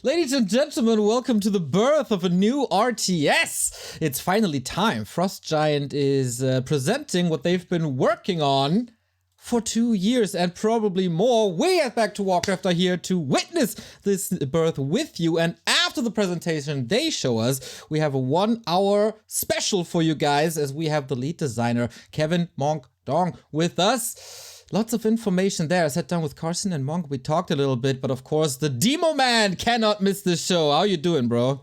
Ladies and gentlemen, welcome to the birth of a new RTS. It's finally time. FrostGiant is presenting what they've been working on for 2 years and probably more. We at Back2Warcraft are here to witness this birth with you. And after the presentation they show us, we have a 1 hour special for you guys as we have the lead designer, Kevin Monk Dong, with us. Lots of information there. I sat down with Carson and Monk. We talked a little bit, but of course, the Demo Man cannot miss this show. How you doing, bro?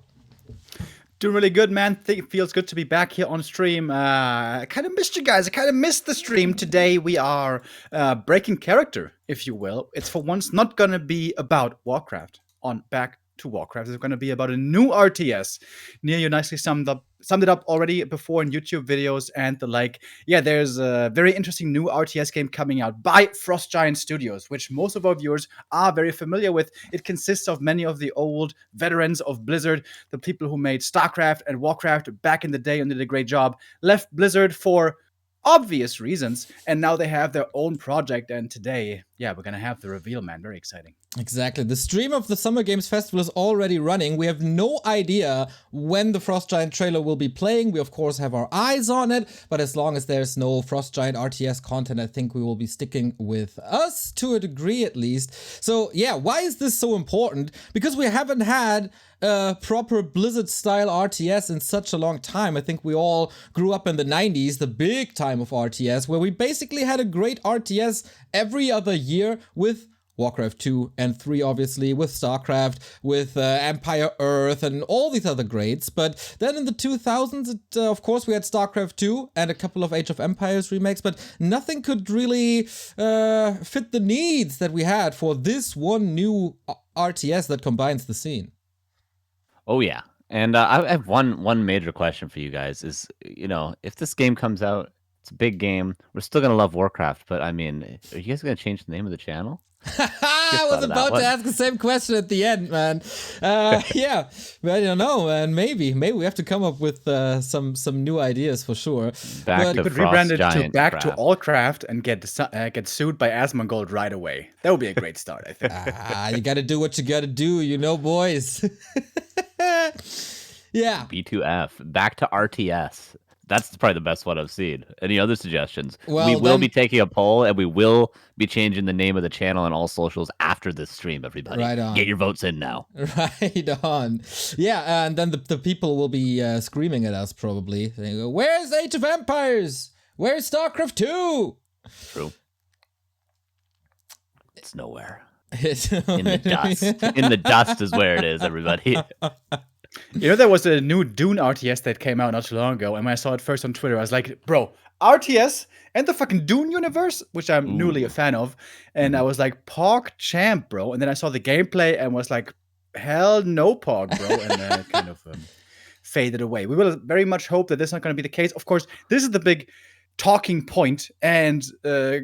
Doing really good, man. It feels good to be back here on stream. I kind of missed you guys. I kind of missed the stream. Today we are breaking character, if you will. It's for once not going to be about Warcraft on Back2Warcraft. It's going to be about a new RTS. Neil, you nicely summed it up already before in YouTube videos and the like. Yeah, there's a very interesting new RTS game coming out by FrostGiant Studios, which most of our viewers are very familiar with. It consists of many of the old veterans of Blizzard, the people who made StarCraft and Warcraft back in the day and did a great job, left Blizzard for obvious reasons, and now they have their own project. And today, yeah, we're gonna have the reveal, man. Very exciting. Exactly. The stream of the Summer Games Festival is already running. We have no idea when the FrostGiant trailer will be playing. We, of course, have our eyes on it, but as long as there's no FrostGiant RTS content, I think we will be sticking with us to a degree at least. So, yeah, why is this so important? Because we haven't had a proper Blizzard-style RTS in such a long time. I think we all grew up in the 90s, the big time of RTS, where we basically had a great RTS every other year with Warcraft 2 and 3, obviously, with StarCraft, with Empire Earth, and all these other greats. But then in the 2000s, of course, we had StarCraft 2 and a couple of Age of Empires remakes, but nothing could really fit the needs that we had for this one new RTS that combines the scene. Oh, yeah. And I have one major question for you guys is, you know, if this game comes out, it's a big game, we're still going to love Warcraft, but I mean, are you guys going to change the name of the channel? I was about to ask the same question at the end, man. Yeah, I don't know, man. Maybe we have to come up with some new ideas for sure. You could rebrand it to Back2Allcraft and get sued by Asmongold right away. That would be a great start, I think. You got to do what you got to do, you know, boys. Yeah. B2F, back to RTS. That's probably the best one I've seen. Any other suggestions? Well, we will be taking a poll, and we will be changing the name of the channel and all socials after this stream, everybody. Right on. Get your votes in now. Right on. Yeah, and then the people will be screaming at us, probably. They go, where's Age of Empires? Where's StarCraft 2? True. It's nowhere. In the dust. In the dust is where it is, everybody. You know, there was a new Dune RTS that came out not too long ago, and when I saw it first on Twitter, I was like, bro, RTS and the fucking Dune universe, which I'm newly a fan of, and I was like, Pog champ, bro. And then I saw the gameplay and was like, hell no, Pog, bro. And then it kind of faded away. We will very much hope that this is not going to be the case. Of course, this is the big talking point and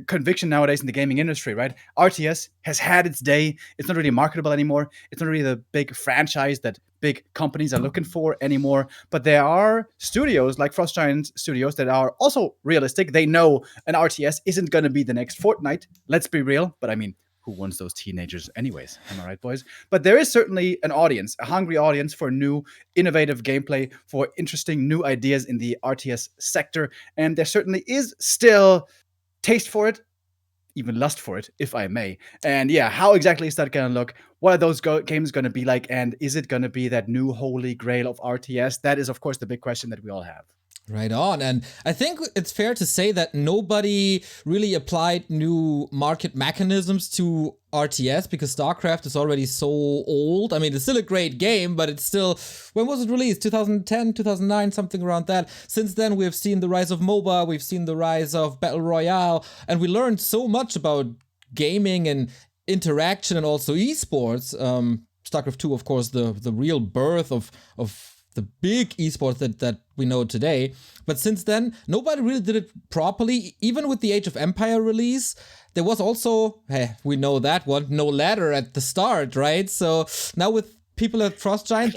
conviction nowadays in the gaming industry, right? RTS has had its day. It's not really marketable anymore. It's not really the big franchise that big companies are looking for anymore. But there are studios like FrostGiant Studios that are also realistic. They know an RTS isn't going to be the next Fortnite. Let's be real. But I mean, who wants those teenagers anyways? Am I right, boys? But there is certainly an audience, a hungry audience for new, innovative gameplay, for interesting new ideas in the RTS sector. And there certainly is still taste for it, even lust for it, if I may. And yeah, how exactly is that going to look? What are those games going to be like? And is it going to be that new holy grail of RTS? That is, of course, the big question that we all have. Right on. And I think it's fair to say that nobody really applied new market mechanisms to RTS because StarCraft is already so old. I mean, it's still a great game, but it's still, when was it released? 2010, 2009, something around that. Since then, we've seen the rise of MOBA, we've seen the rise of Battle Royale, and we learned so much about gaming and interaction and also esports. StarCraft 2, of course, the real birth of the big esports that we know today. But since then, nobody really did it properly. Even with the Age of Empire release, there was also, we know that one, no ladder at the start, right? So now with people at FrostGiant,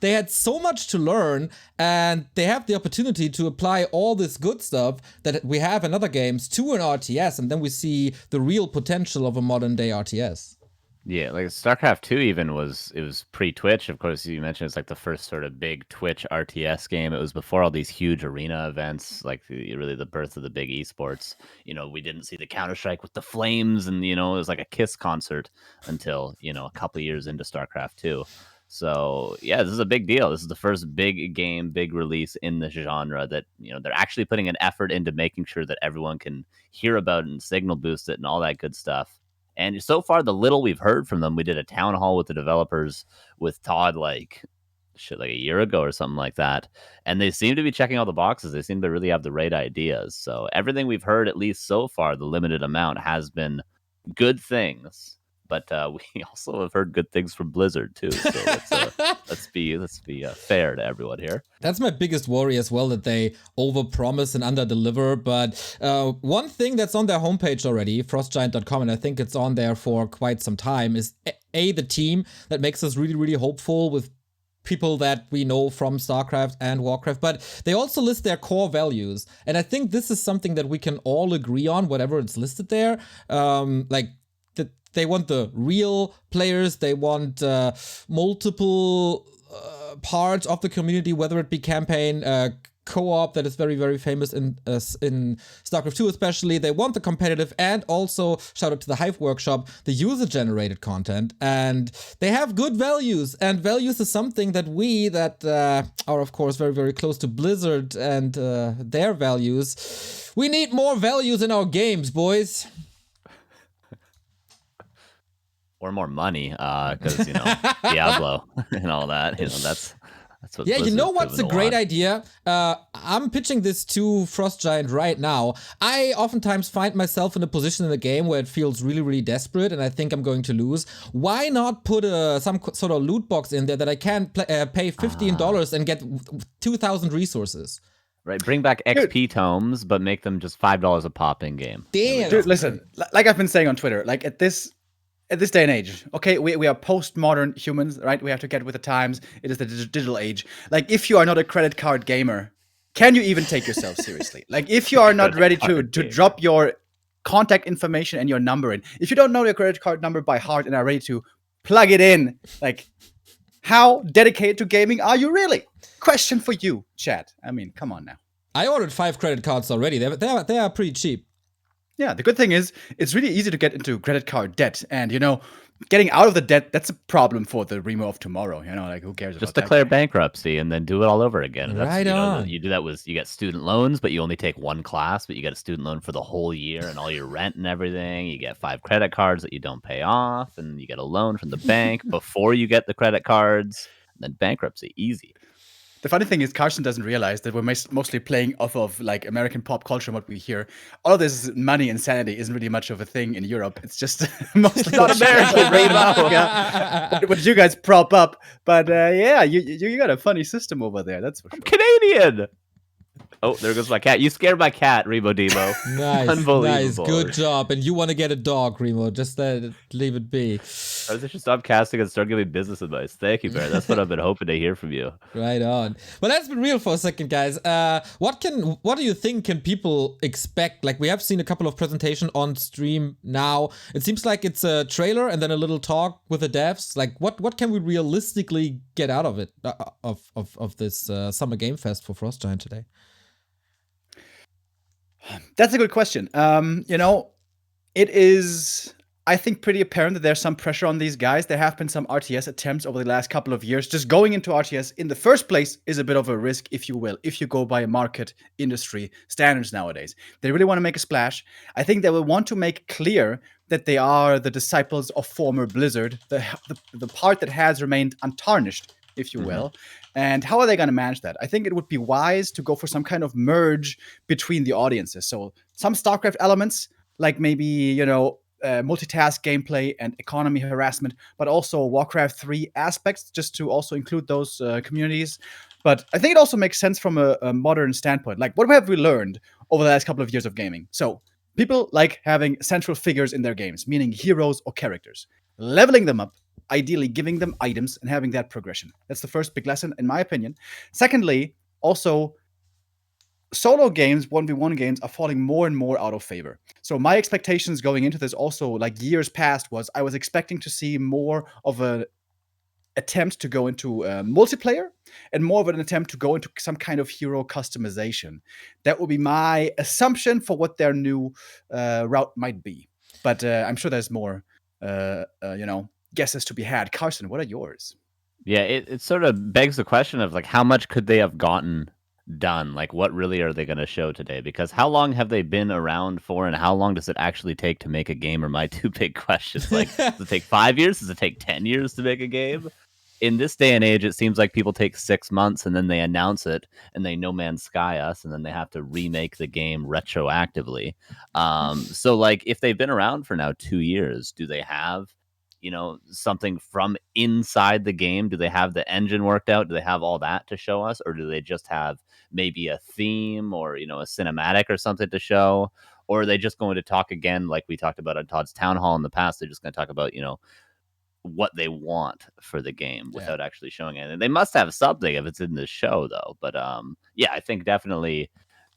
they had so much to learn, and they have the opportunity to apply all this good stuff that we have in other games to an RTS, and then we see the real potential of a modern day RTS. Yeah, like StarCraft 2 even was pre-Twitch. Of course, you mentioned it's like the first sort of big Twitch RTS game. It was before all these huge arena events, like really the birth of the big esports. We didn't see the Counter-Strike with the flames, and it was like a Kiss concert until a couple of years into StarCraft 2. So yeah, this is a big deal. This is the first big game, big release in the genre that they're actually putting an effort into making sure that everyone can hear about it and signal boost it and all that good stuff. And so far, the little we've heard from them, we did a town hall with the developers with Todd like a year ago or something like that. And they seem to be checking all the boxes. They seem to really have the right ideas. So everything we've heard, at least so far, the limited amount has been good things. But we also have heard good things from Blizzard too. So let's be fair to everyone here. That's my biggest worry as well, that they overpromise and underdeliver. But one thing that's on their homepage already, FrostGiant.com, and I think it's on there for quite some time, is the team that makes us really, really hopeful with people that we know from StarCraft and Warcraft, but they also list their core values. And I think this is something that we can all agree on, whatever it's listed there. They want the real players. They want multiple parts of the community, whether it be campaign, co-op that is very, very famous in StarCraft 2 especially. They want the competitive, and also, shout out to the Hive Workshop, the user-generated content. And they have good values. And values is something that we that are, of course, very, very close to Blizzard and their values. We need more values in our games, boys. Or more money, because Diablo and all that. That's what. Yeah, Blizzard's you know what's a great want. idea? I'm pitching this to FrostGiant right now. I oftentimes find myself in a position in the game where it feels really, really desperate, and I think I'm going to lose. Why not put some sort of loot box in there that I can pay $15 and get 2,000 resources? Right, bring back XP tomes, but make them just $5 a pop in game. Damn. Dude, listen, like I've been saying on Twitter, like at this day and age, okay, we are postmodern humans, right? We have to get with the times. It is the digital age. Like, if you are not a credit card gamer, can you even take yourself seriously? Like, if you are not ready to drop your contact information and your number in, if you don't know your credit card number by heart and are ready to plug it in, like, how dedicated to gaming are you really? Question for you, chat. I mean, come on now. I ordered 5 credit cards already. They are pretty cheap. Yeah, the good thing is, it's really easy to get into credit card debt. And, getting out of the debt, that's a problem for the Remo of tomorrow. Like, who cares about that? Just declare bankruptcy and then do it all over again. Right on. You do that with, you get student loans, but you only take one class, but you get a student loan for the whole year and all your rent and everything. You get 5 credit cards that you don't pay off, and you get a loan from the bank before you get the credit cards. And then bankruptcy, easy. The funny thing is, Carson doesn't realize that we're mostly playing off of like American pop culture and what we hear. All of this money and sanity isn't really much of a thing in Europe. It's just mostly not American. what you guys prop up. But yeah, you got a funny system over there. That's for sure. Canadian. Oh, there goes my cat. You scared my cat, Remo Demo. Nice, Unbelievable. nice, good job. And you want to get a dog, Remo? Just leave it be. I should stop casting and start giving business advice. Thank you, Bear. That's what I've been hoping to hear from you. Right on. Well, let's be real for a second, guys. What do you think can people expect? Like, we have seen a couple of presentations on stream now. It seems like it's a trailer and then a little talk with the devs. Like, what can we realistically get out of it, of this Summer Game Fest for FrostGiant today? That's a good question. It is, I think, pretty apparent that there's some pressure on these guys. There have been some RTS attempts over the last couple of years. Just going into RTS in the first place is a bit of a risk, if you will, if you go by market industry standards nowadays. They really want to make a splash. I think they will want to make clear that they are the disciples of former Blizzard, the part that has remained untarnished, if you will. And how are they going to manage that? I think it would be wise to go for some kind of merge between the audiences. So some StarCraft elements, like maybe, multitask gameplay and economy harassment, but also Warcraft 3 aspects, just to also include those communities. But I think it also makes sense from a modern standpoint. Like, what have we learned over the last couple of years of gaming? So people like having central figures in their games, meaning heroes or characters, leveling them up, ideally giving them items and having that progression. That's the first big lesson, in my opinion. Secondly, also solo games, 1v1 games, are falling more and more out of favor. So my expectations going into this also, like years past, was I was expecting to see more of a attempt to go into multiplayer and more of an attempt to go into some kind of hero customization. That would be my assumption for what their new route might be. But I'm sure there's more, guesses to be had. Carson, what are yours? Yeah, it sort of begs the question of like how much could they have gotten done? Like what really are they going to show today? Because how long have they been around for, and how long does it actually take to make a game? Are my two big questions. Like, does it take 5 years? Does it take 10 years to make a game? In this day and age, it seems like people take 6 months and then they announce it and they No Man's Sky us, and then they have to remake the game retroactively. So like if they've been around for now 2 years, do they have something from inside the game? Do they have the engine worked out? Do they have all that to show us? Or do they just have maybe a theme or, a cinematic or something to show? Or are they just going to talk again, like we talked about on Todd's Town Hall in the past? They're just going to talk about, what they want for the game without actually showing it. And they must have something if it's in the show, though. But I think definitely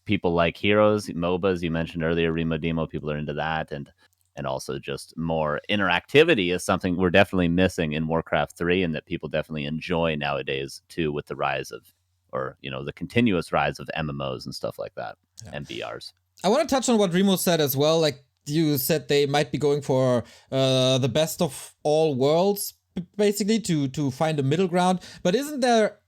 people like Heroes, MOBAs, you mentioned earlier, Remo Demo, people are into that. And also just more interactivity is something we're definitely missing in Warcraft 3 and that people definitely enjoy nowadays too, with the rise of, or, the continuous rise of MMOs and stuff like that, and BRs. I want to touch on what Remo said as well. Like you said, they might be going for the best of all worlds, basically, to find a middle ground. But isn't there...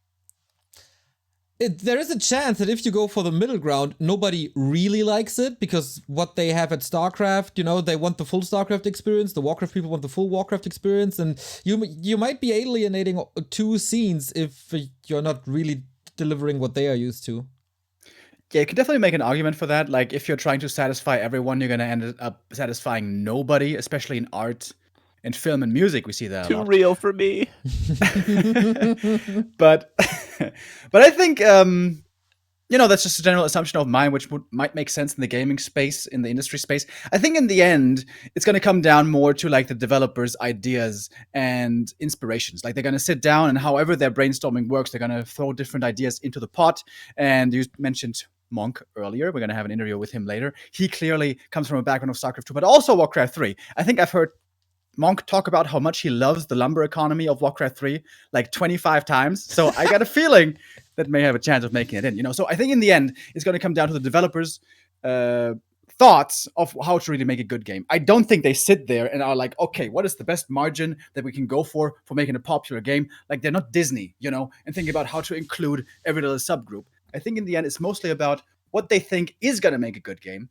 there is a chance that if you go for the middle ground, nobody really likes it, because what they have at StarCraft, they want the full StarCraft experience, the Warcraft people want the full Warcraft experience, and you might be alienating two scenes if you're not really delivering what they are used to. Yeah, you can definitely make an argument for that. Like, if you're trying to satisfy everyone, you're going to end up satisfying nobody, especially in art and film and music. We see that a lot. Too real for me. But I think that's just a general assumption of mine, which might make sense in the gaming space, in the industry space. I think in the end, it's going to come down more to like the developers' ideas and inspirations. Like, they're going to sit down, and however their brainstorming works, they're going to throw different ideas into the pot. And you mentioned Monk earlier. We're going to have an interview with him later. He clearly comes from a background of StarCraft 2, but also Warcraft 3. I think I've heard Monk talk about how much he loves the lumber economy of Warcraft 3 like 25 times. So I got a feeling that may have a chance of making it in, So I think in the end, it's going to come down to the developers' thoughts of how to really make a good game. I don't think they sit there and are like, okay, what is the best margin that we can go for making a popular game? Like, they're not Disney, and thinking about how to include every little subgroup. I think in the end, it's mostly about what they think is going to make a good game.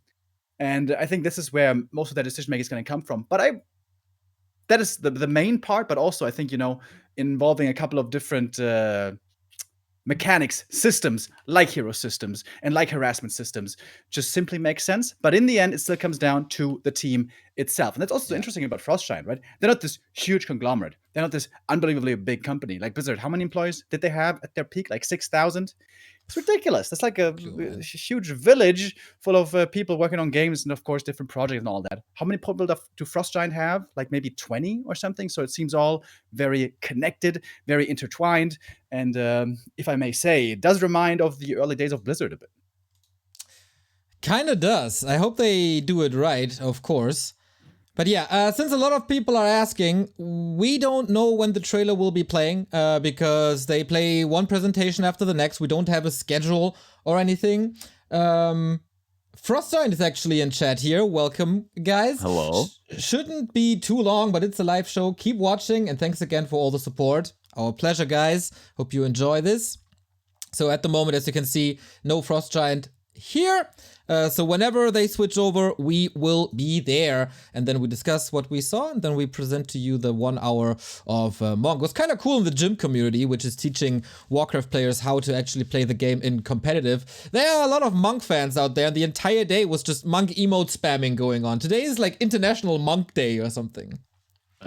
And I think this is where most of their decision making is going to come from. But that is the main part, but also I think, involving a couple of different mechanics, systems, like hero systems and like harassment systems, just simply makes sense. But in the end, it still comes down to the team itself. And that's also interesting about FrostGiant, right? They're not this huge conglomerate. They're not this unbelievably big company. Like Blizzard, how many employees did they have at their peak? Like 6,000? It's ridiculous. That's like a huge village full of people working on games and, of course, different projects and all that. How many people do FrostGiant have? Like maybe 20 or something? So it seems all very connected, very intertwined. And if I may say, it does remind of the early days of Blizzard a bit. Kinda does. I hope they do it right, of course. But yeah, since a lot of people are asking, we don't know when the trailer will be playing, because they play one presentation after the next. We don't have a schedule or anything. FrostGiant is actually in chat here. Welcome, guys. Hello. Shouldn't be too long, but it's a live show. Keep watching, and thanks again for all the support. Our pleasure, guys. Hope you enjoy this. So at the moment, as you can see, no FrostGiant here. So whenever they switch over, we will be there, and then we discuss what we saw, and then we present to you the 1 hour of Monk. It was kind of cool in the gym community, which is teaching Warcraft players how to actually play the game in competitive. There are a lot of Monk fans out there, and the entire day was just Monk emote spamming going on. Today is like International Monk Day or something.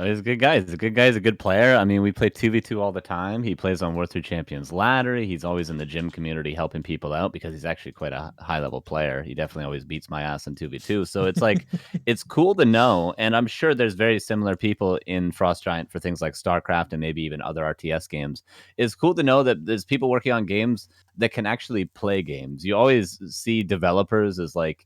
He's a good guy. He's a good guy. He's a good player. I mean, we play 2v2 all the time. He plays on World 3 Champions Ladder. He's always in the gym community helping people out because he's actually quite a high-level player. He definitely always beats my ass in 2v2. So it's like, it's cool to know. And I'm sure there's very similar people in FrostGiant for things like StarCraft and maybe even other RTS games. It's cool to know that there's people working on games that can actually play games. You always see developers as like,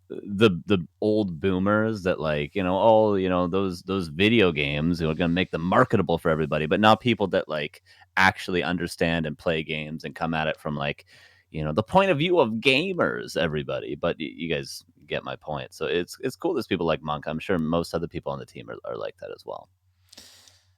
the old boomers that like, those video games are going to make them marketable for everybody, but not people that like actually understand and play games and come at it from like, the point of view of gamers, everybody. But you guys get my point. So it's cool there's people like Monk. I'm sure most other people on the team are like that as well.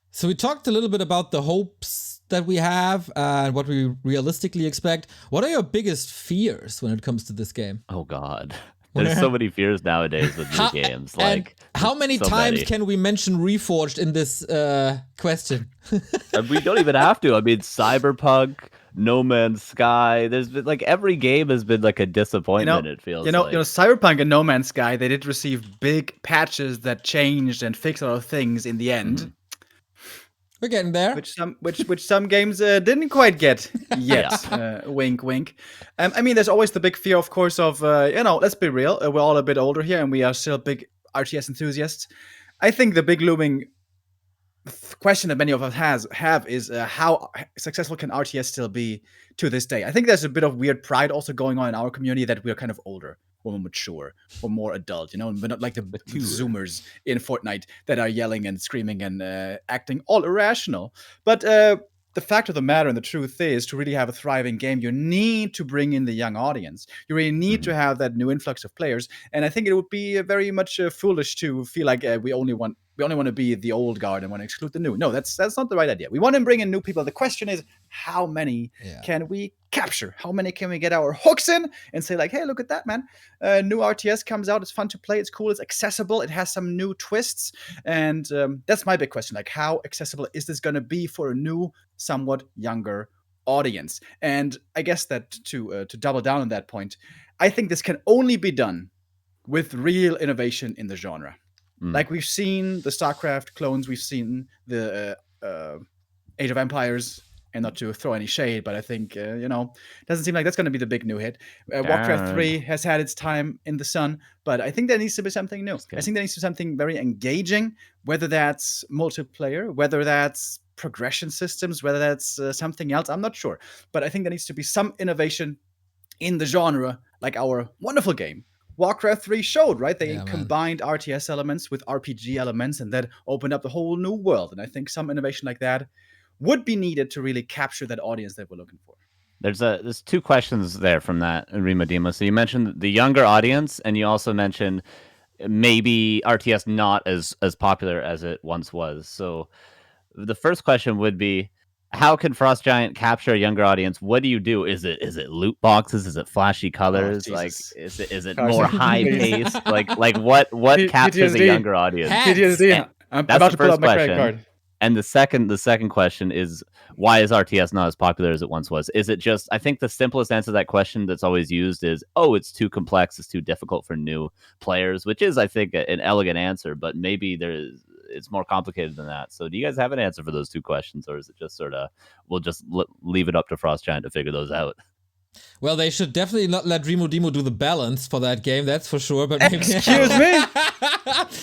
So we talked a little bit about the hopes that we have and what we realistically expect. What are your biggest fears when it comes to this game? Oh God. There's so many fears nowadays with new games. Like, how many times can we mention Reforged in this question? We don't even have to. I mean, Cyberpunk, No Man's Sky. There's been like every game has been like a disappointment. It feels like. Cyberpunk and No Man's Sky. They did receive big patches that changed and fixed a lot of things in the end. Mm-hmm. We're getting there. Which some games didn't quite get yet. Wink, wink. I mean, there's always the big fear, of course, of, let's be real. We're all a bit older here and we are still big RTS enthusiasts. I think the big looming question that many of us have is how successful can RTS still be to this day? I think there's a bit of weird pride also going on in our community that we're kind of older, or more mature, or more adult, We're not like the Zoomers in Fortnite that are yelling and screaming and acting all irrational. But the fact of the matter and the truth is, to really have a thriving game, you need to bring in the young audience. You really need to have that new influx of players. And I think it would be very much foolish to feel like we only want to be the old guard and want to exclude the new. No, that's not the right idea. We want to bring in new people. The question is, how many can we capture? How many can we get our hooks in and say like, hey, look at that, man. New RTS comes out. It's fun to play. It's cool. It's accessible. It has some new twists. And that's my big question. Like, how accessible is this going to be for a new, somewhat younger audience? And I guess that to double down on that point, I think this can only be done with real innovation in the genre. Like we've seen the StarCraft clones, we've seen the Age of Empires, and not to throw any shade, but I think, it doesn't seem like that's going to be the big new hit. Warcraft 3 has had its time in the sun, but I think there needs to be something new. I think there needs to be something very engaging, whether that's multiplayer, whether that's progression systems, whether that's something else, I'm not sure. But I think there needs to be some innovation in the genre, like our wonderful game Warcraft 3 showed, right? They combined RTS elements with RPG elements, and that opened up the whole new world. And I think some innovation like that would be needed to really capture that audience that we're looking for. There's two questions there from that, Rima Dima. So you mentioned the younger audience, and you also mentioned maybe RTS not as popular as it once was. So the first question would be, how can FrostGiant capture a younger audience? What do you do? Is it loot boxes? Is it flashy colors? Like is it more high paced? like what captures a younger audience? PTSD. I'm about to pull up my credit card. And the second question is, why is RTS not as popular as it once was? Is it just, I think the simplest answer to that question that's always used is, it's too complex, it's too difficult for new players, which is, I think, an elegant answer, but maybe it's more complicated than that. So do you guys have an answer for those two questions, or is it just sort of, we'll just leave it up to FrostGiant to figure those out? Well, they should definitely not let Remo Demo do the balance for that game, that's for sure. But maybe, excuse me?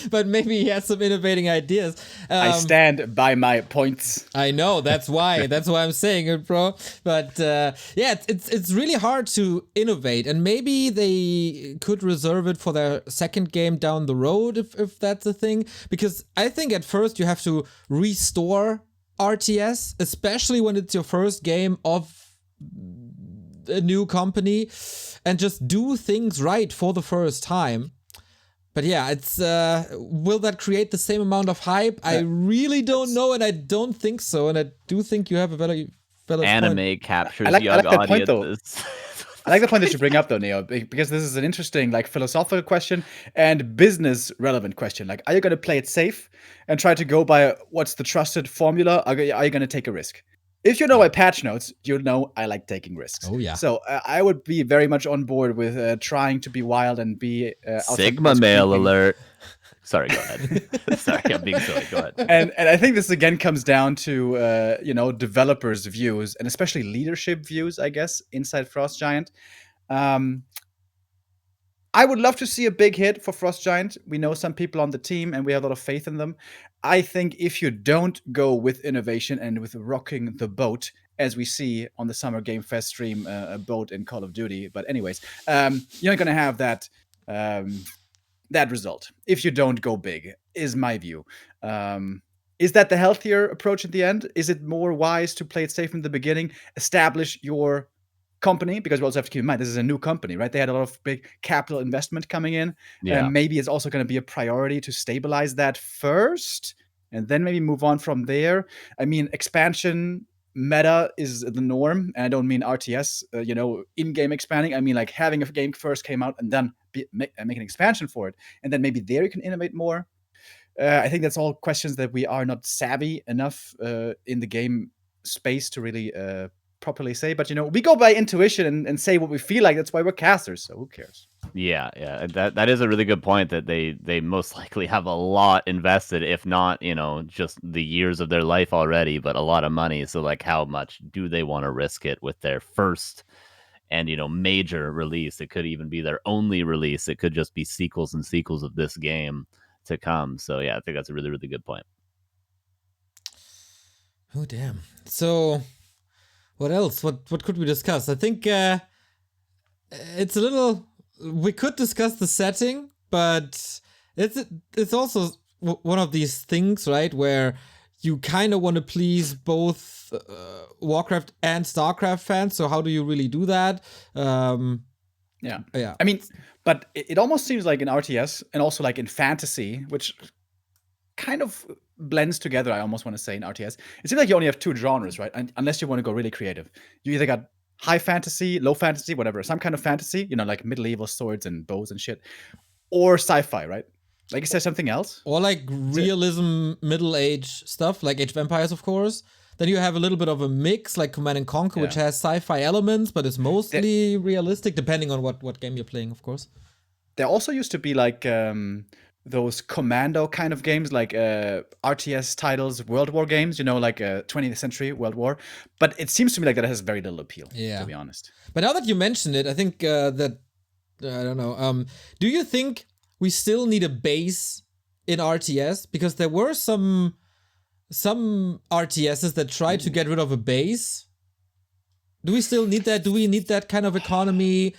But maybe he has some innovating ideas. I stand by my points. I know, that's why I'm saying it, bro. But it's really hard to innovate, and maybe they could reserve it for their second game down the road if that's a thing. Because I think at first you have to restore RTS, especially when it's your first game of a new company, and just do things right for the first time. But yeah, it's will that create the same amount of hype? I really don't know, and I don't think so. And I do think you have a valid anime point. Captures I like young that point, audiences. I like the point that you bring up, though, Neo, because this is an interesting, philosophical question and business relevant question. Like, are you going to play it safe and try to go by what's the trusted formula? Are you going to take a risk? If you know my patch notes, you know I like taking risks. Oh, yeah. So I would be very much on board with trying to be wild and be... Sigma male alert. Sorry, go ahead. Sorry, I'm being silly. Go ahead. And I think this again comes down to developers' views and especially leadership views, I guess, inside FrostGiant. I would love to see a big hit for FrostGiant. We know some people on the team and we have a lot of faith in them. I think if you don't go with innovation and with rocking the boat, as we see on the Summer Game Fest stream, a boat in Call of Duty. But anyways, you're not going to have that that result if you don't go big, is my view. Is that the healthier approach at the end? Is it more wise to play it safe in the beginning, establish your company? Because we also have to keep in mind, this is a new company, right? They had a lot of big capital investment coming in. Yeah. Maybe it's also going to be a priority to stabilize that first and then maybe move on from there. I mean, expansion meta is the norm. And I don't mean RTS, in-game expanding. I mean, like having a game first came out and then make an expansion for it. And then maybe there you can innovate more. I think that's all questions that we are not savvy enough in the game space to really properly say. But, we go by intuition and say what we feel like. That's why we're casters. So who cares? Yeah. That is a really good point, that they most likely have a lot invested, if not, just the years of their life already, but a lot of money. So like, how much do they want to risk it with their first and, major release? It could even be their only release. It could just be sequels and sequels of this game to come. So yeah, I think that's a really, really good point. Oh, damn. So what else? What could we discuss? I think it's a little... We could discuss the setting, but it's also one of these things, right, where you kind of want to please both Warcraft and StarCraft fans. So how do you really do that? Yeah. Yeah. I mean, but it almost seems like in RTS and also like in fantasy, which kind of blends together, I almost want to say, in RTS. It seems like you only have two genres, right? And unless you want to go really creative. You either got high fantasy, low fantasy, whatever, some kind of fantasy, like medieval swords and bows and shit, or sci-fi, right? Like, is there something else? Or like realism, Middle Age stuff, like Age of Empires, of course. Then you have a little bit of a mix, like Command and Conquer, which has sci-fi elements, but is mostly realistic, depending on what game you're playing, of course. There also used to be like those commando kind of games, like RTS titles, World War games, like 20th century World War. But it seems to me like that has very little appeal, to be honest. But now that you mention it, I think that, I don't know, do you think we still need a base in RTS? Because there were some RTSs that tried to get rid of a base. Do we still need that? Do we need that kind of economy?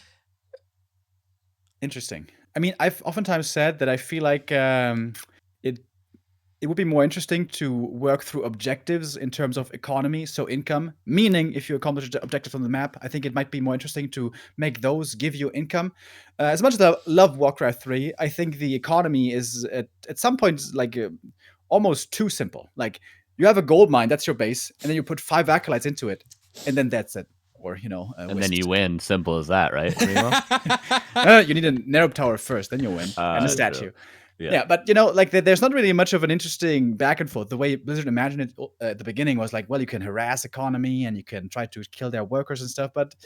Interesting. I mean, I've oftentimes said that I feel like it would be more interesting to work through objectives in terms of economy, so income. Meaning, if you accomplish the objectives on the map, I think it might be more interesting to make those give you income. As much as I love Warcraft 3, I think the economy is at some point like almost too simple. Like, you have a gold mine, that's your base, and then you put 5 acolytes into it, and then that's it. Or, and then you win. Simple as that, right? You need a narrow tower first, then you win. And a statue. Yeah, but there's not really much of an interesting back and forth. The way Blizzard imagined it at the beginning was like, well, you can harass economy and you can try to kill their workers and stuff. But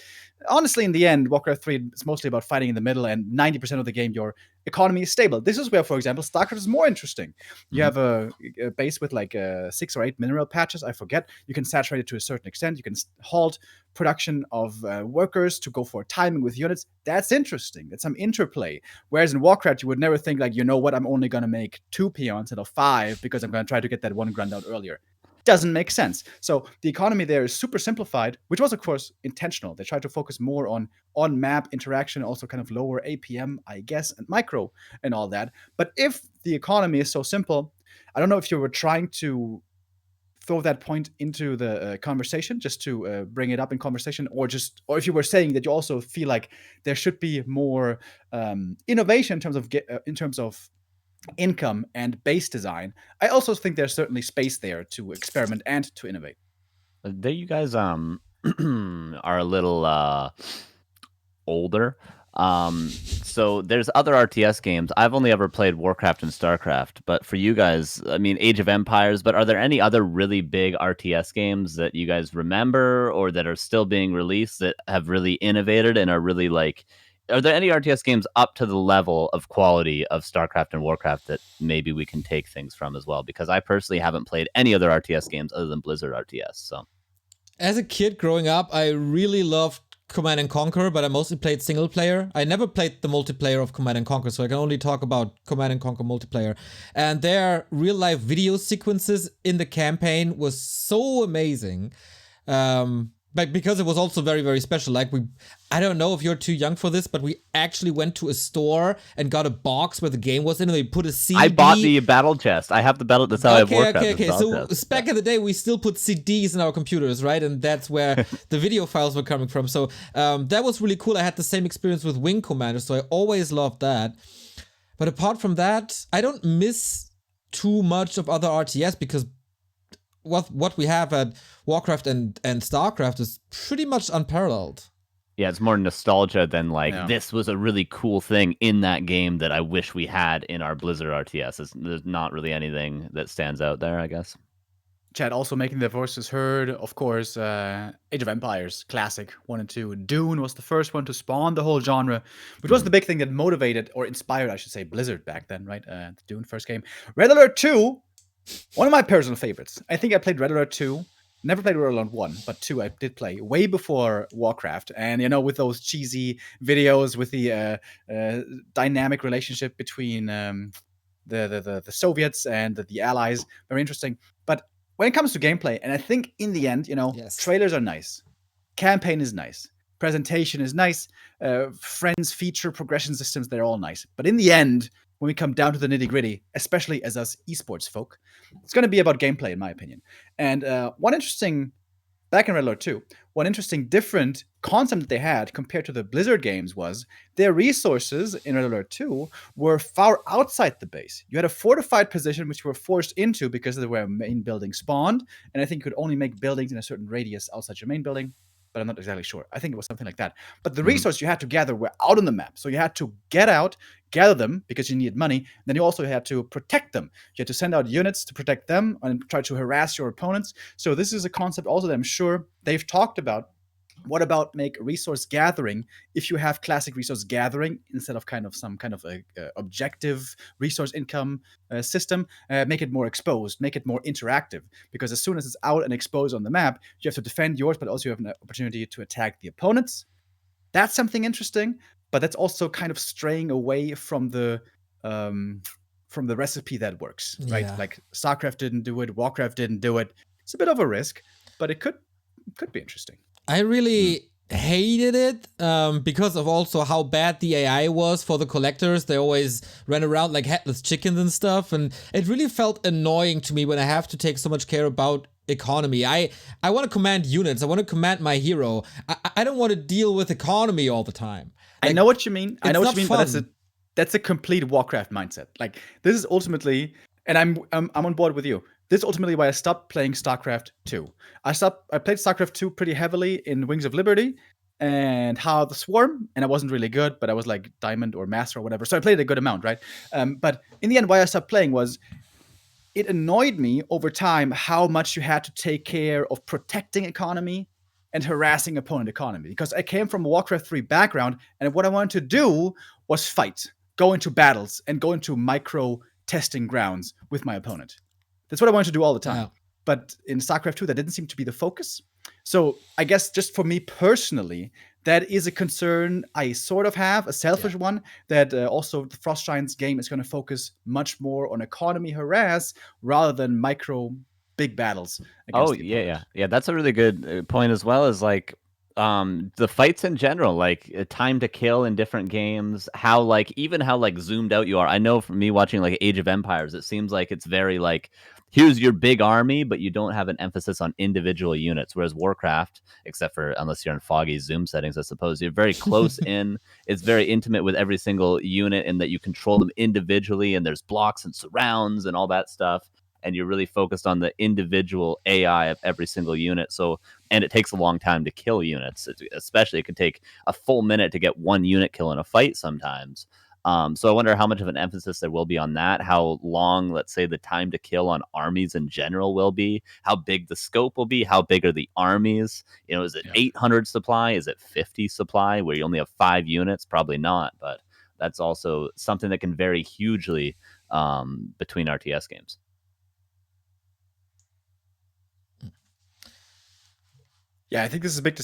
honestly, in the end, Warcraft 3 is mostly about fighting in the middle, and 90% of the game, your economy is stable. This is where, for example, StarCraft is more interesting. You have a base with like 6 or 8 mineral patches, I forget. You can saturate it to a certain extent. You can halt production of workers to go for timing with units. That's interesting. That's some interplay. Whereas in Warcraft, you would never think like, I'm only going to make 2 peons instead of 5 because I'm going to try to get that 1 grunt out earlier. Doesn't make sense. So the economy there is super simplified, which was, of course, intentional. They tried to focus more on map interaction, also kind of lower APM, I guess, and micro and all that. But if the economy is so simple, I don't know if you were trying to throw that point into the conversation just to bring it up in conversation, or if you were saying that you also feel like there should be more innovation in terms of income and base design. I also think there's certainly space there to experiment and to innovate. There you guys are a little older. So there's other RTS games. I've only ever played Warcraft and StarCraft, but for you guys, I mean, Age of Empires, but are there any other really big RTS games that you guys remember or that are still being released that have really innovated and are really like are there any RTS games up to the level of quality of StarCraft and Warcraft that maybe we can take things from as well? Because I personally haven't played any other RTS games other than Blizzard RTS. So, as a kid growing up, I really loved Command and Conquer, but I mostly played single player. I never played the multiplayer of Command and Conquer, so I can only talk about Command and Conquer multiplayer. And their real life video sequences in the campaign was so amazing. But because it was also very, very special. Like I don't know if you're too young for this, but we actually went to a store and got a box where the game was in, and they put a CD. I bought the battle chest. I have the battle. That's how I have Warcraft. Okay. So back in the day, we still put CDs in our computers, right? And that's where the video files were coming from. So that was really cool. I had the same experience with Wing Commander, so I always loved that. But apart from that, I don't miss too much of other RTS because what we have at Warcraft and StarCraft is pretty much unparalleled. Yeah, it's more nostalgia than this was a really cool thing in that game that I wish we had in our Blizzard RTS. There's not really anything that stands out there, I guess. Chad also making their voices heard, of course. Age of Empires, classic 1 and 2. Dune was the first one to spawn the whole genre, which was the big thing that motivated, or inspired, I should say, Blizzard back then, right? The Dune first game. Red Alert 2, one of my personal favorites. I think I played Red Alert 2. Never played Red Alert 1, but 2 I did play way before Warcraft. And, with those cheesy videos with the dynamic relationship between the Soviets and the Allies. Very interesting. But when it comes to gameplay, and I think in the end, Yes. trailers are nice. Campaign is nice. Presentation is nice. Friends, feature, progression systems, they're all nice. But in the end, when we come down to the nitty-gritty, especially as us esports folk, it's going to be about gameplay, in my opinion. And back in Red Alert 2, one interesting different concept that they had compared to the Blizzard games was their resources in Red Alert 2 were far outside the base. You had a fortified position which you were forced into because of where main building spawned, and I think you could only make buildings in a certain radius outside your main building, but I'm not exactly sure. I think it was something like that. But the resources you had to gather were out on the map. So you had to get out, gather them because you needed money. Then you also had to protect them. You had to send out units to protect them and try to harass your opponents. So this is a concept also that I'm sure they've talked about. What about make resource gathering if you have classic resource gathering instead of some kind of a objective resource income system? Make it more exposed, make it more interactive. Because as soon as it's out and exposed on the map, you have to defend yours, but also you have an opportunity to attack the opponents. That's something interesting, but that's also kind of straying away from the recipe that works, right? Yeah. Like StarCraft didn't do it, Warcraft didn't do it. It's a bit of a risk, but it could be interesting. I really hated it because of also how bad the AI was for the collectors. They always ran around like headless chickens and stuff, and it really felt annoying to me when I have to take so much care about economy. I want to command units. I want to command my hero. I don't want to deal with economy all the time. Like, I know what you mean. Fun. But that's a complete Warcraft mindset. Like this is ultimately, and I'm on board with you. This is ultimately why I stopped playing StarCraft 2. I played StarCraft 2 pretty heavily in Wings of Liberty and Heart of the Swarm, and I wasn't really good, but I was like Diamond or Master or whatever. So I played a good amount, right? But in the end, why I stopped playing was it annoyed me over time how much you had to take care of protecting economy and harassing opponent economy. Because I came from a Warcraft 3 background, and what I wanted to do was fight, go into battles, and go into micro testing grounds with my opponent. That's what I wanted to do all the time. Yeah. But in StarCraft 2, that didn't seem to be the focus. So I guess just for me personally, that is a concern I sort of have, a selfish one, that also the FrostGiant's game is going to focus much more on economy harass rather than micro big battles. Yeah. That's a really good point as well, as like the fights in general, like time to kill in different games, how zoomed out you are. I know from me watching like Age of Empires, it seems like it's very like, here's your big army, but you don't have an emphasis on individual units. Whereas Warcraft, except for unless you're in foggy zoom settings, I suppose, you're very close in. It's very intimate with every single unit, and that you control them individually, and there's blocks and surrounds and all that stuff. And you're really focused on the individual AI of every single unit. So, and it takes a long time to kill units. Especially, it could take a full minute to get one unit kill in a fight sometimes. So I wonder how much of an emphasis there will be on that, how long, let's say, the time to kill on armies in general will be, how big the scope will be, how big are the armies, is it 800 supply, is it 50 supply where you only have 5 units? Probably not, but that's also something that can vary hugely between RTS games. Yeah, I think this is a big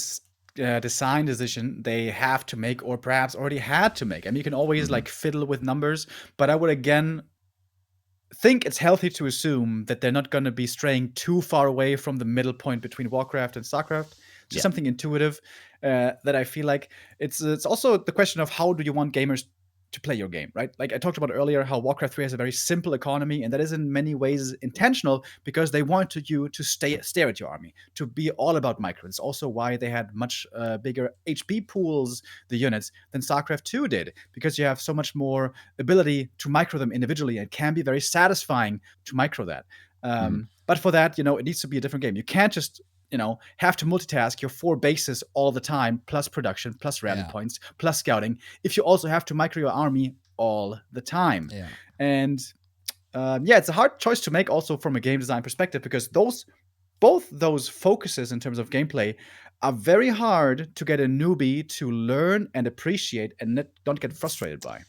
design decision they have to make, or perhaps already had to make. I mean, you can always like fiddle with numbers, but I would again think it's healthy to assume that they're not going to be straying too far away from the middle point between Warcraft and StarCraft. Just something intuitive that I feel like it's also the question of how do you want gamers to play your game, right? Like I talked about earlier, how Warcraft 3 has a very simple economy, and that is in many ways intentional because they wanted you to stare at your army, to be all about micro. It's also why they had much bigger HP pools, the units, than StarCraft 2 did, because you have so much more ability to micro them individually. It can be very satisfying to micro that. But for that, it needs to be a different game. You can't just have to multitask your 4 bases all the time, plus production, plus rally points, plus scouting, if you also have to micro your army all the time. Yeah. And it's a hard choice to make also from a game design perspective, because both those focuses in terms of gameplay are very hard to get a newbie to learn and appreciate and don't get frustrated by.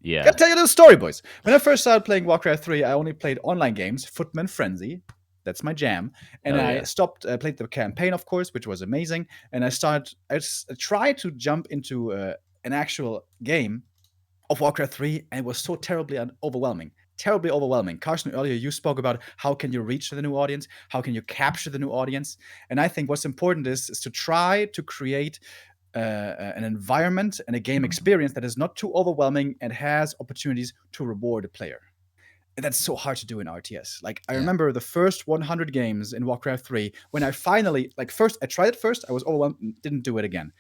Yeah. Gotta tell you a little story, boys. When I first started playing Warcraft 3, I only played online games, Footman Frenzy. That's my jam. And I stopped, played the campaign, of course, which was amazing. And I tried to jump into an actual game of Warcraft 3, and it was so terribly overwhelming. Terribly overwhelming. Carson, earlier you spoke about how can you reach the new audience? How can you capture the new audience? And I think what's important is to try to create an environment and a game experience that is not too overwhelming and has opportunities to reward a player. And that's so hard to do in RTS. Like, I remember the first 100 games in Warcraft 3, when I finally, I tried it first, I was overwhelmed, didn't do it again.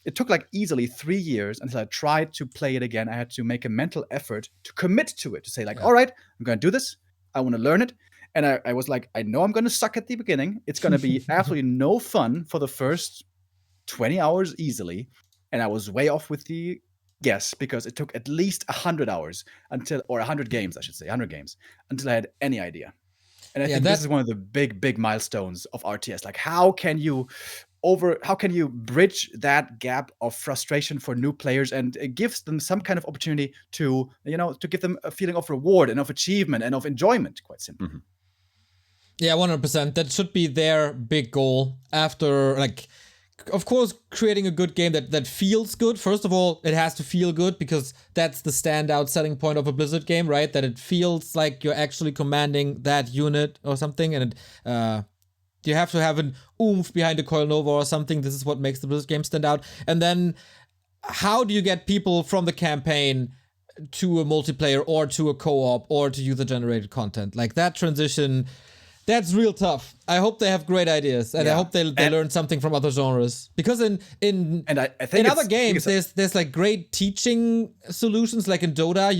It took easily 3 years until I tried to play it again. I had to make a mental effort to commit to it, to say all right, I'm going to do this. I want to learn it. And I was like, I know I'm going to suck at the beginning. It's going to be absolutely no fun for the first 20 hours easily. And I was way off with the guess, because it took at least 100 hours or 100 games, I should say, 100 games, until I had any idea. And I think this is one of the big milestones of RTS. Like, how can you bridge that gap of frustration for new players, and it gives them some kind of opportunity to give them a feeling of reward and of achievement and of enjoyment, quite simply. Mm-hmm. Yeah, 100%. That should be their big goal after, of course, creating a good game that feels good. First of all, it has to feel good, because that's the standout selling point of a Blizzard game, right? That it feels like you're actually commanding that unit or something, and you have to have an oomph behind the Coil Nova or something. This is what makes the Blizzard game stand out. And then, how do you get people from the campaign to a multiplayer or to a co-op or to user-generated content? Like, that transition, that's real tough. I hope they have great ideas, and I hope they learn something from other genres. Because I think in other games, there's great teaching solutions. Like in Dota,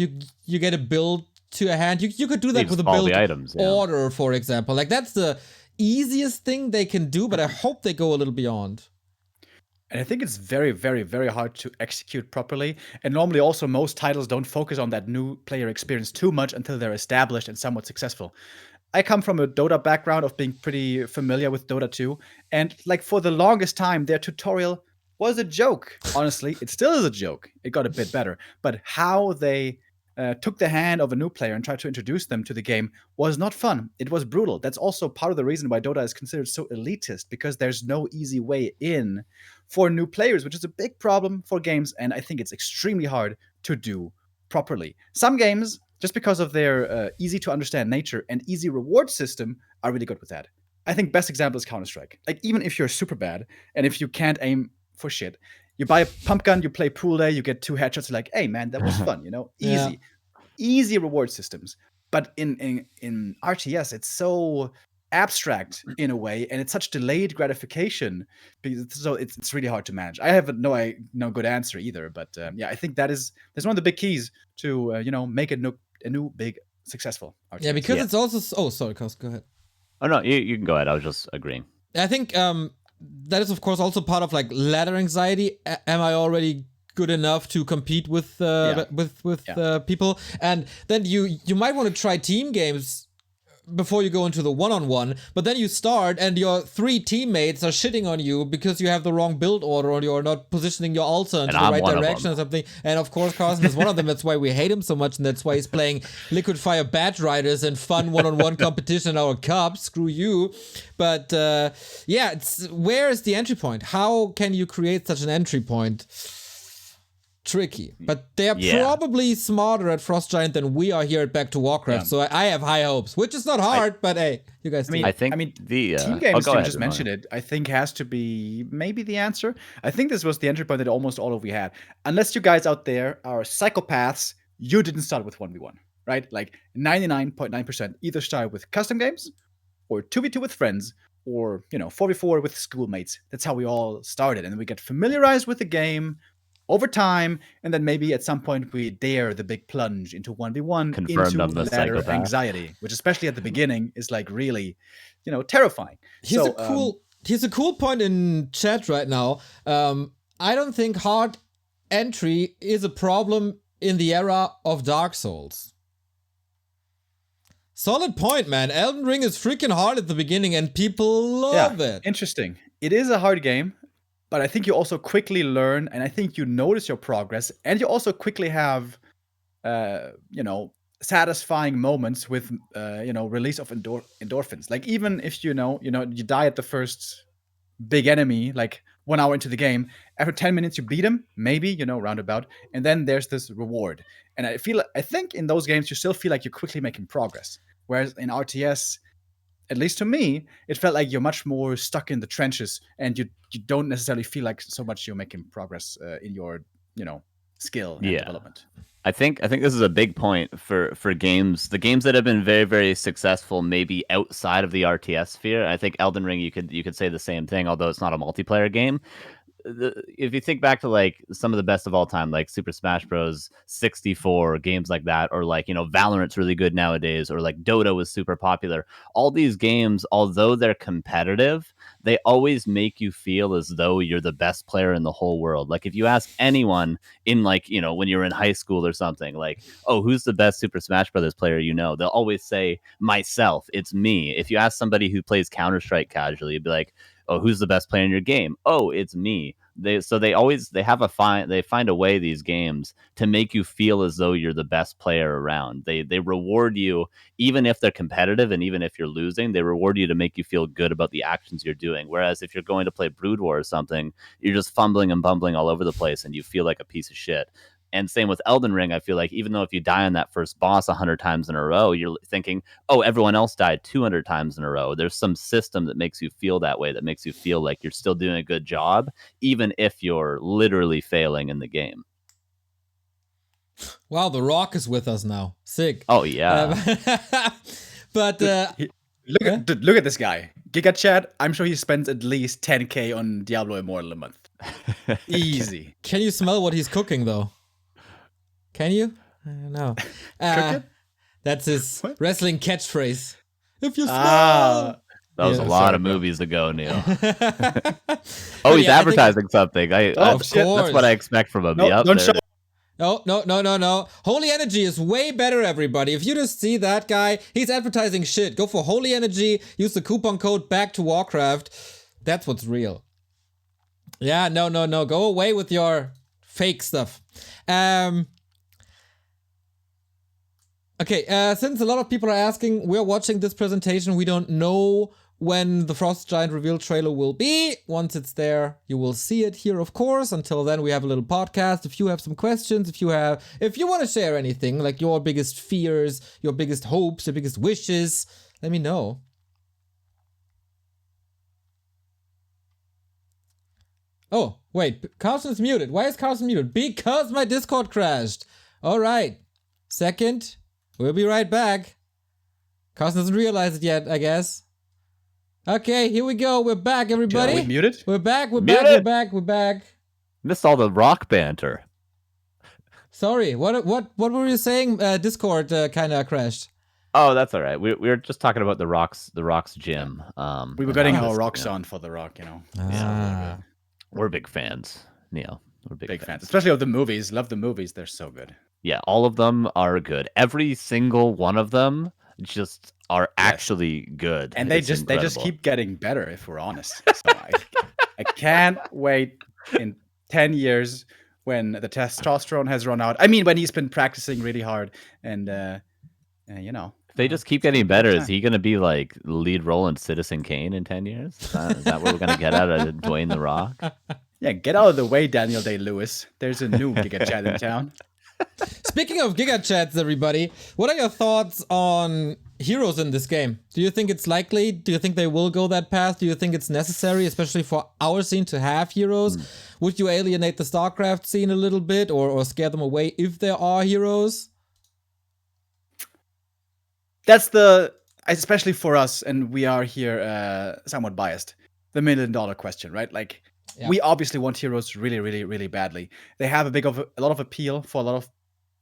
you get a build to a hand. You could do that with a build order, for example. Like, that's the easiest thing they can do, but I hope they go a little beyond. And I think it's very, very, very hard to execute properly. And normally also most titles don't focus on that new player experience too much until they're established and somewhat successful. I come from a Dota background of being pretty familiar with Dota 2. And for the longest time, their tutorial was a joke. Honestly, it still is a joke. It got a bit better. But how they took the hand of a new player and tried to introduce them to the game was not fun. It was brutal. That's also part of the reason why Dota is considered so elitist, because there's no easy way in for new players, which is a big problem for games. And I think it's extremely hard to do properly. Some games, just because of their easy to understand nature and easy reward system, are really good with that. I think best example is Counter-Strike. Even if you're super bad and if you can't aim for shit, you buy a pump gun, you play pool day, you get 2 headshots, you're like, hey man, that was fun, easy. Easy reward systems. But in RTS, it's so abstract in a way, and it's such delayed gratification, so it's really hard to manage. I have no good answer either, but I think that's one of the big keys to make a new big successful RTS. Yeah, because it's also sorry, Kos, go ahead. Oh no, you can go ahead. I was just agreeing. I think that is of course also part of ladder anxiety. Am I already good enough to compete with people. And then you might want to try team games before you go into the one-on-one, but then you start and your 3 teammates are shitting on you because you have the wrong build order or you're not positioning your altar into the right direction or something. And of course, Carson is one of them. That's why we hate him so much, and that's why he's playing Liquid Fire Bat Riders and fun one-on-one competition in our cup. Screw you. But where is the entry point? How can you create such an entry point? Tricky, but they're probably smarter at FrostGiant than we are here at Back2Warcraft. So I have high hopes, which is not hard, but hey, you guys. I mean, the team games, you just mentioned it. I think has to be maybe the answer. I think this was the entry point that almost all of we had. Unless you guys out there are psychopaths, you didn't start with 1v1, right? Like 99.9% either start with custom games, or 2v2 with friends, or 4v4 with schoolmates. That's how we all started, and we get familiarized with the game over time, and then maybe at some point we dare the big plunge into 1v1, confirmed into ladder anxiety, which especially at the beginning is like really, terrifying. Here's a cool point in chat right now. I don't think hard entry is a problem in the era of Dark Souls. Solid point, man. Elden Ring is freaking hard at the beginning and people love it. Interesting. It is a hard game. But I think you also quickly learn, and I think you notice your progress, and you also quickly have, satisfying moments with, release of endorphins. Like even if you die at the first big enemy, like 1 hour into the game, after 10 minutes you beat him, maybe, roundabout, and then there's this reward. And I think in those games you still feel like you're quickly making progress, whereas in RTS, at least to me, it felt like you're much more stuck in the trenches, and you don't necessarily feel like so much you're making progress in your skill and development. I think this is a big point for games. The games that have been very, very successful, maybe outside of the RTS sphere. I think Elden Ring, you could say the same thing, although it's not a multiplayer game. If you think back to like some of the best of all time, like Super Smash Bros. 64, games like that, or like Valorant's really good nowadays, or like Dota was super popular. All these games, although they're competitive, they always make you feel as though you're the best player in the whole world. Like if you ask anyone in like when you're in high school or something, like, oh, who's the best Super Smash Brothers player? They'll always say myself. It's me. If you ask somebody who plays Counter-Strike casually, you'd be like, oh, who's the best player in your game? Oh, it's me. They find a way, these games, to make you feel as though you're the best player around. They reward you, even if they're competitive and even if you're losing, they reward you to make you feel good about the actions you're doing. Whereas if you're going to play Brood War or something, you're just fumbling and bumbling all over the place and you feel like a piece of shit. And same with Elden Ring. I feel like even though if you die on that first boss 100 times in a row, you're thinking, oh, everyone else died 200 times in a row. There's some system that makes you feel that way, that makes you feel like you're still doing a good job, even if you're literally failing in the game. Wow, The Rock is with us now. Sick. Oh, yeah. But look at this guy. Giga Chat, I'm sure he spends at least 10K on Diablo Immortal a month. Easy. Can you smell what he's cooking, though? Can you? I don't know. That's his wrestling catchphrase. If you smell. That was a lot of movies ago, Neil. Oh, he's advertising something. That's what I expect from him. No, don't show. No. Holy Energy is way better, everybody. If you just see that guy, he's advertising shit. Go for Holy Energy. Use the coupon code Back2Warcraft. That's what's real. Yeah, no. Go away with your fake stuff. Okay, since a lot of people are asking, we're watching this presentation. We don't know when the FrostGiant Reveal trailer will be. Once it's there, you will see it here, of course. Until then, we have a little podcast. If you have some questions, if you want to share anything, like your biggest fears, your biggest hopes, your biggest wishes, let me know. Oh, wait, Carlson's muted. Why is Carlson muted? Because my Discord crashed. All right. Second. We'll be right back. Carson doesn't realize it yet, I guess. Okay, here we go. We're back, everybody. Are we muted? We're back. We're back. Missed all the rock banter. Sorry. What were you saying? Discord kind of crashed. Oh, that's all right. We were just talking about the Rock's gym. We were getting our rocks on for the Rock, Yeah, we're big fans, Neil. We're Big fans, especially of the movies. Love the movies; they're so good. Yeah, all of them are good. Every single one of them just are actually good. And It's they just incredible. keep getting better, if we're honest. So I can't wait in 10 years when the testosterone has run out. I mean, when he's been practicing really hard, and you know, If they just keep getting better, is he going to be like lead role in Citizen Kane in 10 years? Is that what we're going to get out of Dwayne The Rock? Yeah, get out of the way, Daniel Day-Lewis. There's a new Giga Chat in town. Speaking of Giga Chats, everybody, what are your thoughts on heroes in this game? Do you think it's likely? Do you think they will go that path? Do you think it's necessary, especially for our scene, to have heroes? Would you alienate the StarCraft scene a little bit, or scare them away if there are heroes? That's especially for us, and we are here somewhat biased, the $1 million question, right? Like, we obviously want heroes really, really, really badly. They have a lot of appeal for a lot of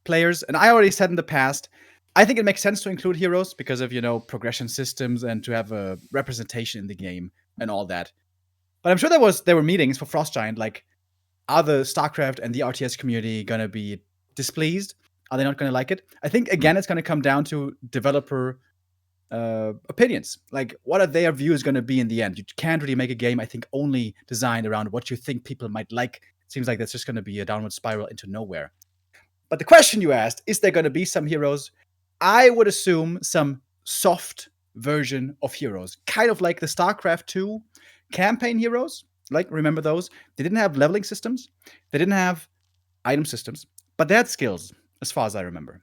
players. And I already said in the past, I think it makes sense to include heroes because of, progression systems and to have a representation in the game and all that. But I'm sure there were meetings for FrostGiant, like, are the StarCraft and the RTS community going to be displeased? Are they not going to like it? I think, again, it's going to come down to developer opinions. Like, what are their views going to be in the end? You can't really make a game, I think, only designed around what you think people might like. It seems like that's just going to be a downward spiral into nowhere. But the question you asked, is there going to be some heroes? I would assume some soft version of heroes, kind of like the StarCraft 2 campaign heroes. Like, remember those? They didn't have leveling systems. They didn't have item systems, but they had skills, as far as I remember.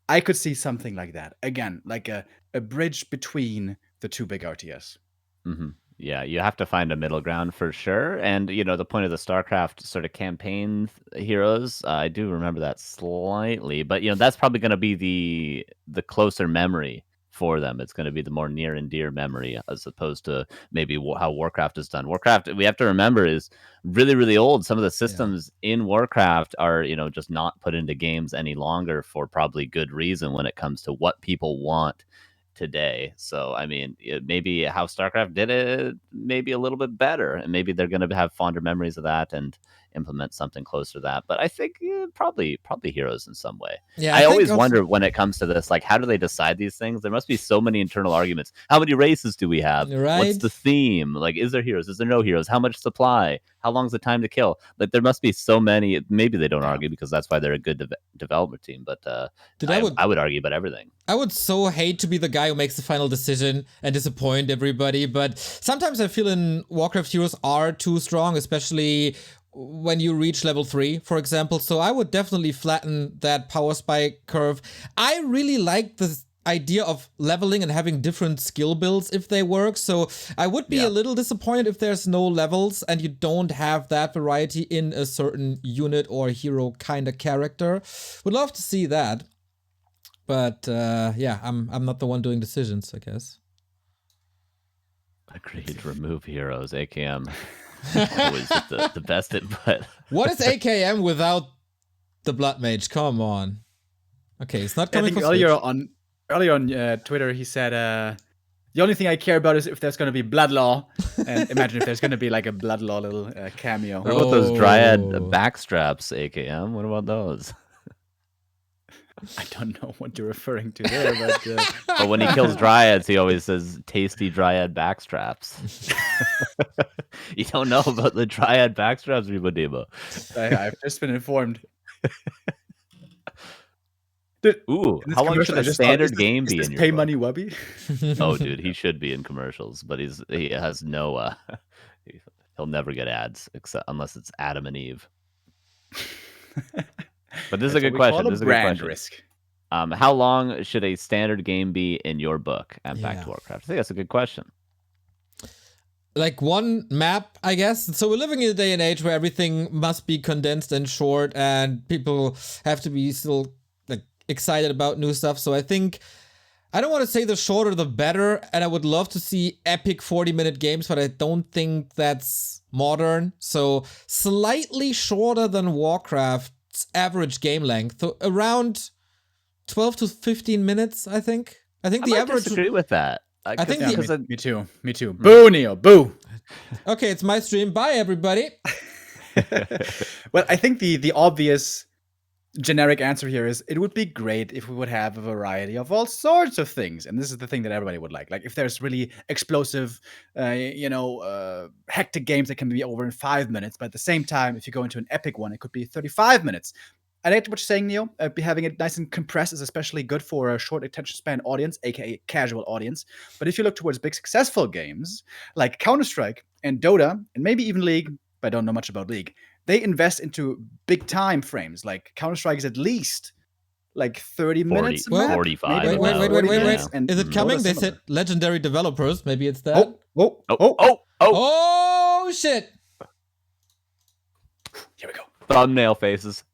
I could see something like that. Again, like a bridge between the two big RTS. Mm-hmm. Yeah, you have to find a middle ground for sure. And, the point of the StarCraft sort of campaign heroes, I do remember that slightly. But, that's probably going to be the closer memory for them. It's going to be the more near and dear memory as opposed to maybe how Warcraft is done. Warcraft, we have to remember, is really, really old. Some of the systems in Warcraft are, just not put into games any longer for probably good reason when it comes to what people want today. So, I mean, maybe how StarCraft did it, maybe a little bit better, and maybe they're going to have fonder memories of that and implement something closer to that. But I think probably heroes in some way. Yeah, I always wonder when it comes to this, like, how do they decide these things? There must be so many internal arguments. How many races do we have? Right. What's the theme? Like, is there heroes? Is there no heroes? How much supply? How long is the time to kill? Like, there must be so many. Maybe they don't argue because that's why they're a good development team. But I would argue about everything. I would so hate to be the guy who makes the final decision and disappoint everybody, but sometimes I feel in Warcraft heroes are too strong, especially when you reach level 3, for example. So I would definitely flatten that power spike curve. I really like the idea of leveling and having different skill builds if they work. So I would be a little disappointed if there's no levels and you don't have that variety in a certain unit or hero kind of character. Would love to see that. But I'm not the one doing decisions, I guess. Agreed. Remove heroes. AKM always the best at. But what is AKM without the Blood Mage? Come on. Okay, it's not coming. I think earlier on Twitter he said the only thing I care about is if there's going to be Blood Law, and imagine if there's going to be like a Blood Law little cameo. What about those Dryad backstraps, AKM? What about those? I don't know what you're referring to there, but... But when he kills Dryads, he always says, tasty Dryad backstraps. You don't know about the Dryad backstraps, Ribodemo? I've just been informed. Ooh, how long should a standard game be in your Pay book? Money Wubby? Oh, dude, he should be in commercials, but he has no... he'll never get ads, except unless it's Adam and Eve. But this is a good question. This is a good question. Risk. How long should a standard game be in your book at Back to Warcraft? I think that's a good question. Like one map, I guess. So we're living in a day and age where everything must be condensed and short, and people have to be still like excited about new stuff. So I think I don't want to say the shorter the better, and I would love to see epic 40-minute games, but I don't think that's modern. So slightly shorter than Warcraft. Average game length, so around 12 to 15 minutes, I think. I think the average. I disagree with that. I think me too. Boo, Neo, boo. Okay, it's my stream. Bye, everybody. Well, I think the obvious generic answer here is it would be great if we would have a variety of all sorts of things, and this is the thing that everybody would like if there's really explosive hectic games that can be over in 5 minutes, but at the same time, if you go into an epic one, it could be 35 minutes. I like what you're saying, Neo. Having it nice and compressed is especially good for a short attention span audience, aka casual audience. But if you look towards big successful games like Counter-Strike and Dota, and maybe even League, but I don't know much about League, they invest into big time frames. Like Counter-Strike is at least like 30 minutes a map, 45. maybe Wait. 40 minutes, and Is it coming? Dota's They similar. said legendary developers. Maybe it's that. Oh, shit. Here we go. Thumbnail faces.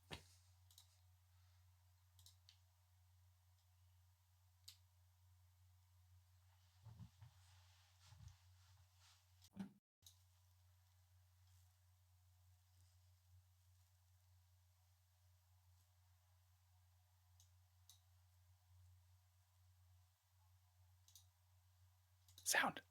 Sound.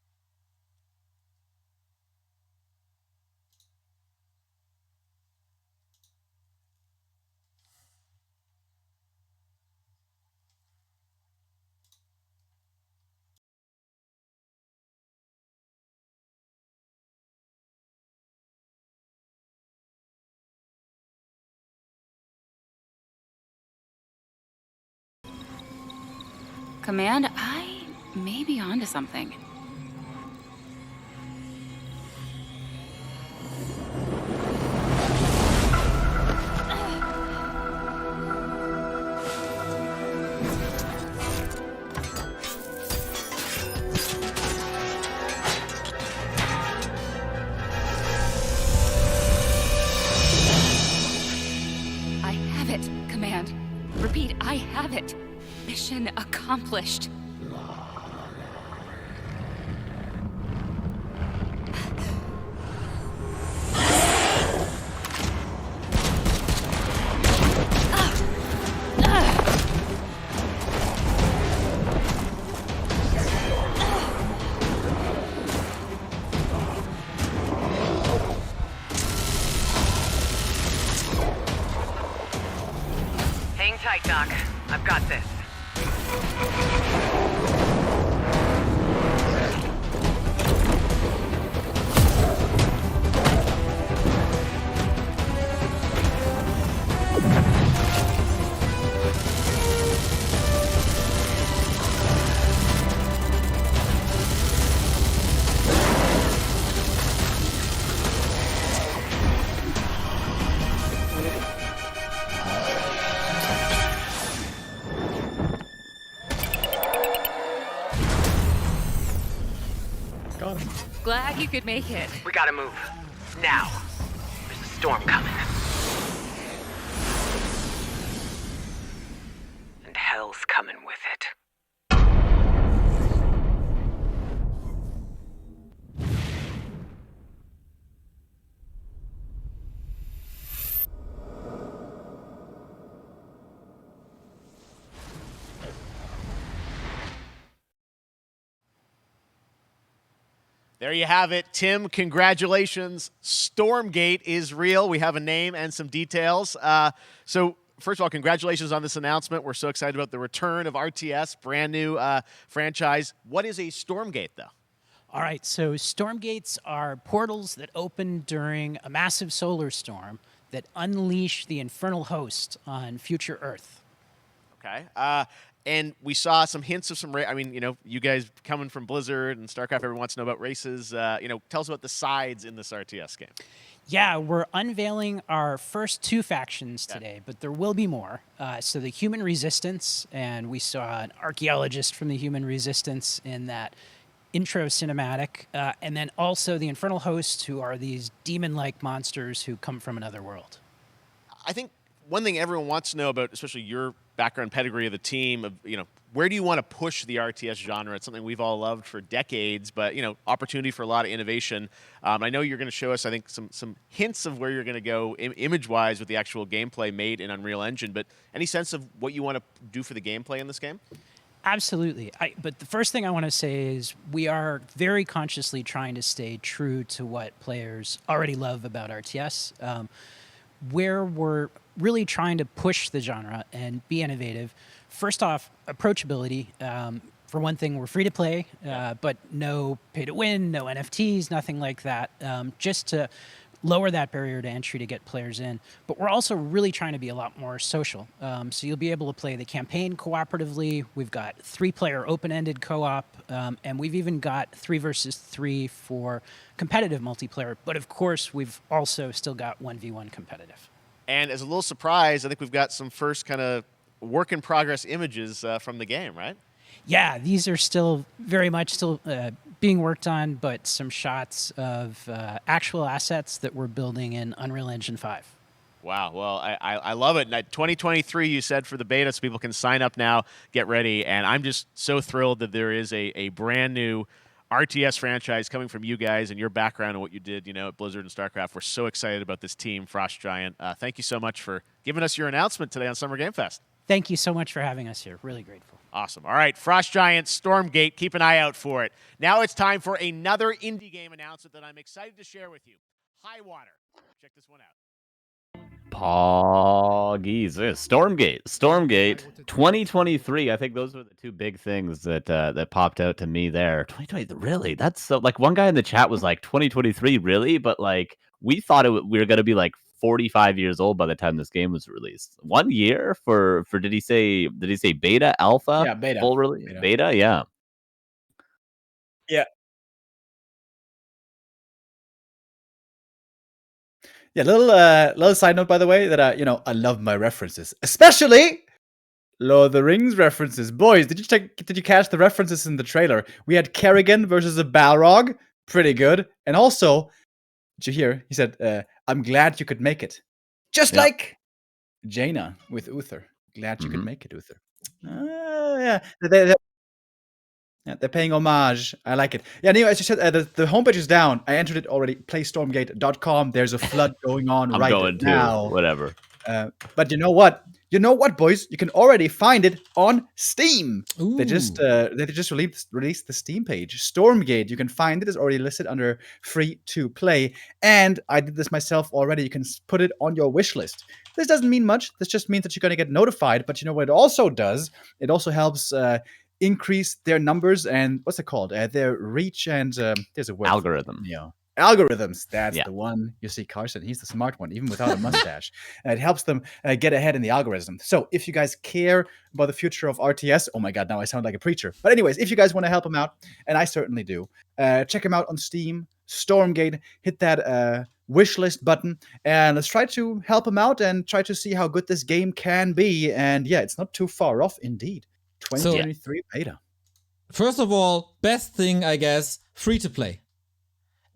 Command, I may be onto something. I have it, Command. Repeat, I have it. Mission accomplished. Hang tight, Doc. I've got this. Got him. Glad you could make it. We gotta move. Now. There's a storm coming. And hell's coming with it. There you have it. Tim, congratulations. Stormgate is real. We have a name and some details. So, first of all, congratulations on this announcement. We're so excited about the return of RTS, brand new franchise. What is a Stormgate, though? All right, so Stormgates are portals that open during a massive solar storm that unleash the infernal host on future Earth. Okay. And we saw some hints of some, I mean, you know, you guys coming from Blizzard and StarCraft, everyone wants to know about races. You know, tell us about the sides in this RTS game. Yeah, we're unveiling our first 2 factions today, but there will be more. So the Human Resistance, and we saw an archaeologist from the Human Resistance in that intro cinematic, and then also the Infernal Hosts, who are these demon-like monsters who come from another world. I think one thing everyone wants to know about, especially your background pedigree of the team, of, you know, where do you want to push the RTS genre? It's something we've all loved for decades, but, you know, opportunity for a lot of innovation. I know you're going to show us, I think, some hints of where you're going to go image-wise with the actual gameplay made in Unreal Engine, but any sense of what you want to do for the gameplay in this game? Absolutely. But the first thing I want to say is we are very consciously trying to stay true to what players already love about RTS. Where we're really trying to push the genre and be innovative. First off, approachability. For one thing, we're free to play, but no pay to win, no NFTs, nothing like that. Just to lower that barrier to entry to get players in. But we're also really trying to be a lot more social. So you'll be able to play the campaign cooperatively. We've got 3-player open-ended co-op, and we've even got 3 versus 3 for competitive multiplayer. But of course, we've also still got 1v1 competitive. And as a little surprise, I think we've got some first kind of work-in-progress images from the game, right? Yeah, these are still very much still being worked on, but some shots of actual assets that we're building in Unreal Engine 5. Wow. Well, I love it. 2023, you said, for the beta, so people can sign up now, get ready. And I'm just so thrilled that there is a brand new RTS franchise coming from you guys and your background and what you did, at Blizzard and StarCraft. We're so excited about this team, FrostGiant. Thank you so much for giving us your announcement today on Summer Game Fest. Thank you so much for having us here. Really grateful. Awesome. All right, FrostGiant Stormgate, keep an eye out for it. Now it's time for another indie game announcement that I'm excited to share with you. Highwater. Check this one out. Poggies. Stormgate 2023. I think those were the 2 big things that popped out to me there. 2020, really? That's so, like, one guy in the chat was like, 2023, really? But like, we thought we were going to be like 45 years old by the time this game was released. 1 year for did he say beta, alpha? Yeah, beta. Full release? Beta, yeah. Yeah. Yeah, little side note, by the way, that I love my references, especially Lord of the Rings references. Boys, did you catch the references in the trailer? We had Kerrigan versus a Balrog, pretty good, and also, did you hear? He said, "I'm glad you could make it," just like Jaina with Uther. Glad you could make it, Uther. Yeah, they're paying homage. I like it. Yeah, anyway, as you said, the homepage is down. I entered it already. Playstormgate.com. There's a flood going on I'm right going now. too. Whatever. But you know what? You know what, boys? You can already find it on Steam. Ooh. They just released the Steam page. Stormgate. You can find it. It's already listed under free to play. And I did this myself already. You can put it on your wish list. This doesn't mean much. This just means that you're going to get notified. But you know what it also does? It also helps increase their numbers and what's it called? Their reach and there's a word. Algorithm. Algorithms. That's the one. You see, Carson, he's the smart one, even without a mustache. It helps them get ahead in the algorithm. So if you guys care about the future of RTS, oh my God, now I sound like a preacher. But anyways, if you guys want to help him out, and I certainly do, check him out on Steam, Stormgate, hit that wish list button, and let's try to help him out and try to see how good this game can be. And yeah, it's not too far off indeed. 2023 beta. First of all, best thing, I guess, free to play.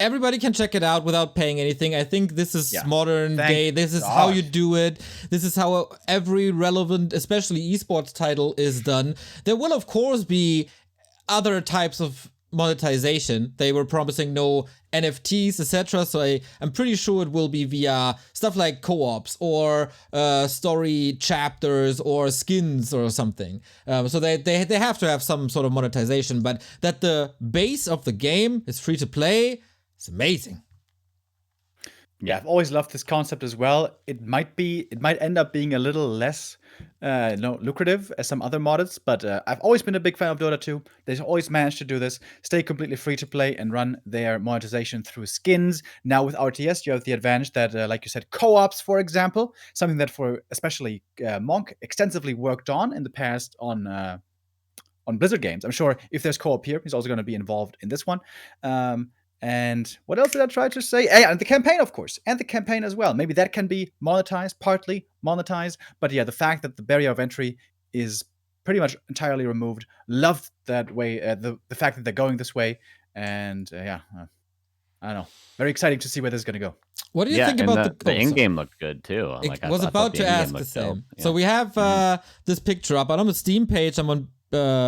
Everybody can check it out without paying anything. I think this is modern day. This is how you do it. This is how every relevant, especially esports title is done. There will, of course, be other types of monetization. They were promising no NFTs, etc. So I'm pretty sure it will be via stuff like co-ops or story chapters or skins or something. So they have to have some sort of monetization, but that the base of the game is free to play, it's amazing. Yeah, I've always loved this concept as well. It might end up being a little less lucrative as some other modders, but I've always been a big fan of Dota 2. They've always managed to do this, stay completely free to play and run their monetization through skins. Now with RTS, you have the advantage that, like you said, co-ops, for example, something that for especially Monk extensively worked on in the past on Blizzard games. I'm sure if there's co-op here, he's also going to be involved in this one. And what else did I try to say? And the campaign, of course, and the campaign as well. Maybe that can be monetized, partly monetized. But yeah, the fact that the barrier of entry is pretty much entirely removed. Love that way, the fact that they're going this way. And I don't know. Very exciting to see where this is going to go. What do you think about the in-game looked good too? I was about to ask the same. Yeah. So we have this picture up. I'm on the Steam page. I'm on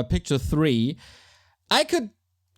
picture 3. I could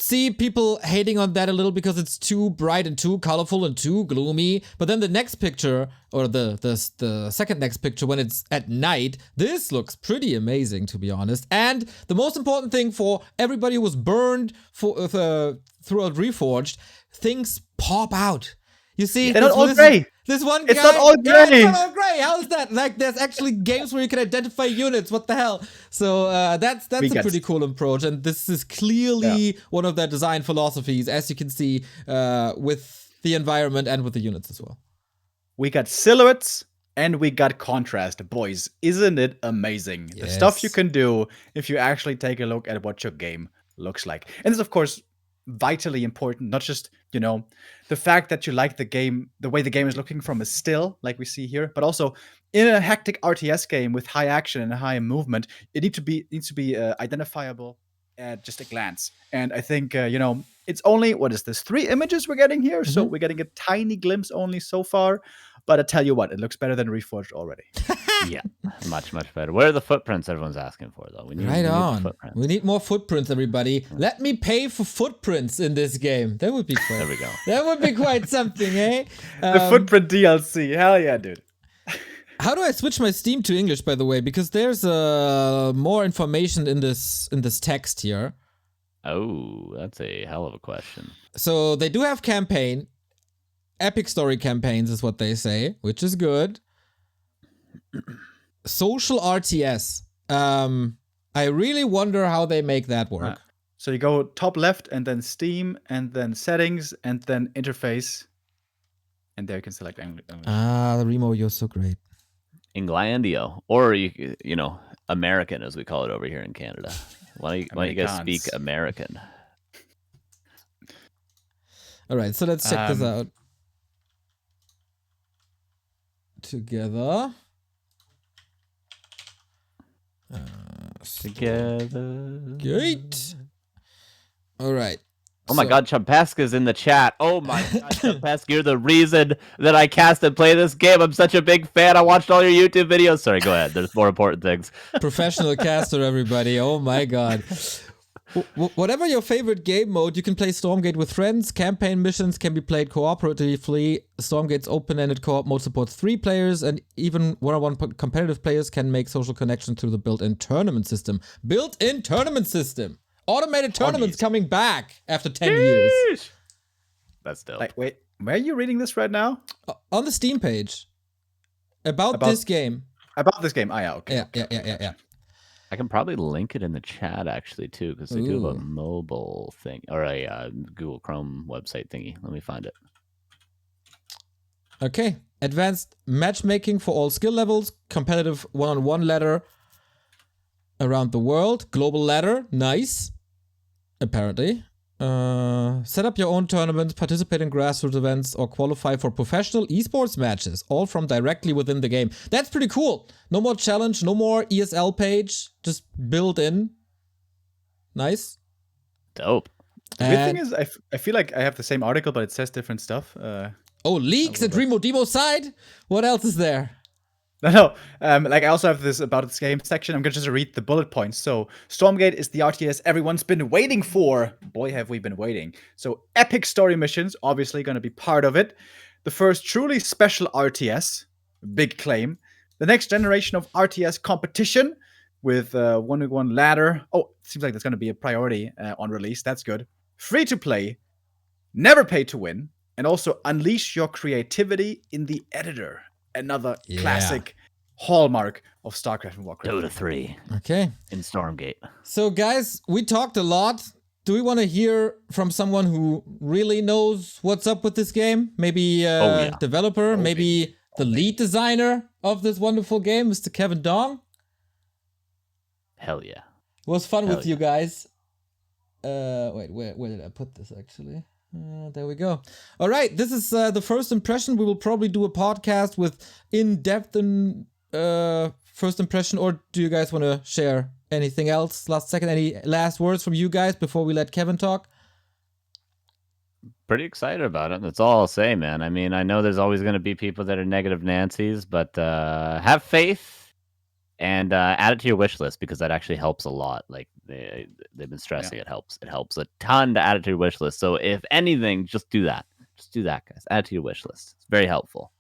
see people hating on that a little because it's too bright and too colorful and too gloomy. But then the next picture, or the second next picture, when it's at night, this looks pretty amazing, to be honest. And the most important thing for everybody who was burned throughout Reforged, things pop out. You see, They're not all gray. This one It's guy, not all yeah, gray. it's not all gray. How is that? Like, there's actually games where you can identify units. What the hell? So that's a pretty cool approach, and this is clearly one of their design philosophies, as you can see with the environment and with the units as well. We got silhouettes and we got contrast. Boys, isn't it amazing? Yes. The stuff you can do if you actually take a look at what your game looks like. And it's, of course, vitally important, not just, the fact that you like the game, the way the game is looking from a still, like we see here, but also in a hectic RTS game with high action and high movement, it needs to be identifiable at just a glance. And I think, it's only, what is this, 3 images we're getting here? So we're getting a tiny glimpse only so far. But I tell you what, it looks better than Reforged already. Yeah, much better. Where are the footprints everyone's asking for, though? We need We need more footprints, everybody. Let me pay for footprints in this game. That would be quite. There we go. That would be quite something, eh? The footprint DLC, hell yeah, dude. How do I switch my Steam to English, by the way? Because there's more information in this text here. Oh, that's a hell of a question. So they do have campaign. Epic story campaigns is what they say, which is good. Social RTS. I really wonder how they make that work. So you go top left and then Steam and then settings and then interface. And there you can select English. Remo, you're so great. Inglandio, or American, as we call it over here in Canada. Why don't you guys speak American? All right, so let's check this out. Together. Great. All right. Oh my God, Chumpaska's in the chat. Oh my God, Chumpaska, you're the reason that I cast and play this game. I'm such a big fan. I watched all your YouTube videos. Sorry, go ahead. There's more important things. Professional caster, everybody. Oh my God. Whatever your favorite game mode, you can play Stormgate with friends. Campaign missions can be played cooperatively. Stormgate's open-ended co-op mode supports 3 players, and even one-on-one competitive players can make social connections through the built-in tournament system. Built-in tournament system! Automated tournaments coming back after 10 years. That's dope. Like, wait, where are you reading this right now? On the Steam page. About this game. About this game. Yeah, okay. Yeah. I can probably link it in the chat, actually, too, because they do have a mobile thing, or a Google Chrome website thingy. Let me find it. Okay. Advanced matchmaking for all skill levels. Competitive one-on-one ladder around the world. Global ladder. Nice. Apparently. Set up your own tournaments, participate in grassroots events, or qualify for professional esports matches, all from directly within the game. That's pretty cool. No more challenge, no more ESL page, just built in. Nice. Dope. The weird thing is, I feel like I have the same article, but it says different stuff. Leaks at Remo Demo's side? What else is there? No. I also have this about this game section. I'm going to just read the bullet points. So, Stormgate is the RTS everyone's been waiting for. Boy, have we been waiting. So, epic story missions, obviously going to be part of it. The first truly special RTS, big claim. The next generation of RTS competition with 1v1 ladder. Oh, seems like that's going to be a priority on release. That's good. Free to play, never pay to win, and also unleash your creativity in the editor. Another classic hallmark of StarCraft and Warcraft. Dota 3. Okay. In Stormgate. So, guys, we talked a lot. Do we want to hear from someone who really knows what's up with this game? Maybe a developer, maybe the lead designer of this wonderful game, Mr. Kevin Dong? Hell yeah. It was fun with you guys. Wait, where did I put this, actually? There we go. All right, this is the first impression. We will probably do a podcast with in-depth first impression, or do you guys want to share anything else? Any last words from you guys before we let Kevin talk? Pretty excited about it. That's all I'll say, man. I mean, I know there's always going to be people that are negative Nancy's, but have faith and add it to your wish list because that actually helps a lot. Like they've been stressing, it helps a ton to add it to your wish list. So if anything, just do that. Just do that, guys. Add it to your wish list. It's very helpful.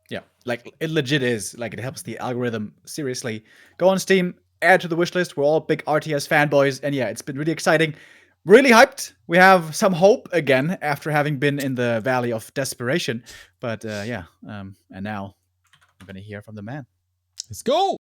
Yeah, like it legit is. Like it helps the algorithm. Seriously, go on Steam, add to the wish list. We're all big RTS fanboys, and yeah, it's been really exciting. Really hyped. We have some hope again after having been in the valley of desperation. But and now I'm gonna hear from the man. Let's go.